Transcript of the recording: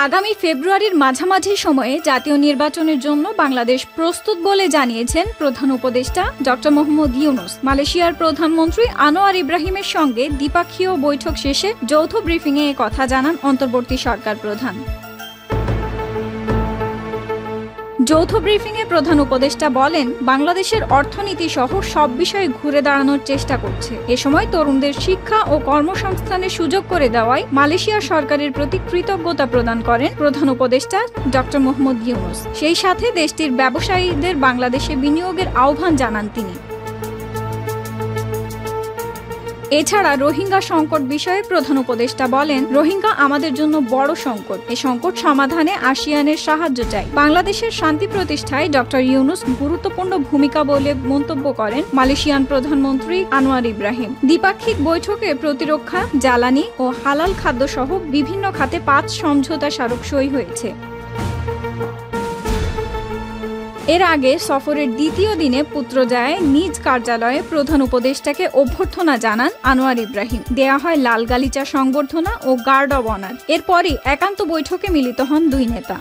আগামী ফেব্রুয়ারির মাঝামাঝি সময়ে জাতীয় নির্বাচনের জন্য বাংলাদেশ প্রস্তুত বলে জানিয়েছেন প্রধান উপদেষ্টা ডক্টর মোহাম্মদ ইউনূস। মালয়েশিয়ার প্রধানমন্ত্রী আনোয়ার ইব্রাহিমের সঙ্গে দ্বিপক্ষীয় বৈঠক শেষে যৌথ ব্রিফিংয়ে এ কথা জানান অন্তর্বর্তী সরকার প্রধান। যৌথ ব্রিফিংয়ে প্রধান উপদেষ্টা বলেন, বাংলাদেশের অর্থনীতি সহ সব বিষয়ে ঘুরে দাঁড়ানোর চেষ্টা করছে। এ সময় তরুণদের শিক্ষা ও কর্মসংস্থানের সুযোগ করে দেওয়ায় মালয়েশিয়া সরকারের প্রতি কৃতজ্ঞতা প্রদান করেন প্রধান উপদেষ্টা ডক্টর মোহাম্মদ ইউনূস। সেই সাথে দেশটির ব্যবসায়ীদের বাংলাদেশে বিনিয়োগের আহ্বান জানান তিনি। এছাড়া রোহিঙ্গা সংকট বিষয়ে প্রধান উপদেষ্টা বলেন, রোহিঙ্গা আমাদের জন্য বড় সংকট। এই সংকট সমাধানে আসিয়ানের সাহায্য চাই। বাংলাদেশের শান্তি প্রতিষ্ঠায় ডক্টর ইউনূস গুরুত্বপূর্ণ ভূমিকা বলে মন্তব্য করেন মালয়েশিয়ান প্রধানমন্ত্রী আনোয়ার ইব্রাহিম। দ্বিপাক্ষিক বৈঠকে প্রতিরক্ষা, জ্বালানি ও হালাল খাদ্য সহ বিভিন্ন খাতে 5 সমঝোতা স্মারক সই হয়েছে। এর আগে সফরের দ্বিতীয় দিনে পুত্রজায়ায় নিজ কার্যালয়ে প্রধান উপদেষ্টাকে অভ্যর্থনা জানান আনোয়ার ইব্রাহিম। দেয়া হয় লাল গালিচা সংবর্ধনা ও গার্ড অব অনার। এরপরই একান্ত বৈঠকে মিলিত হন দুই নেতা।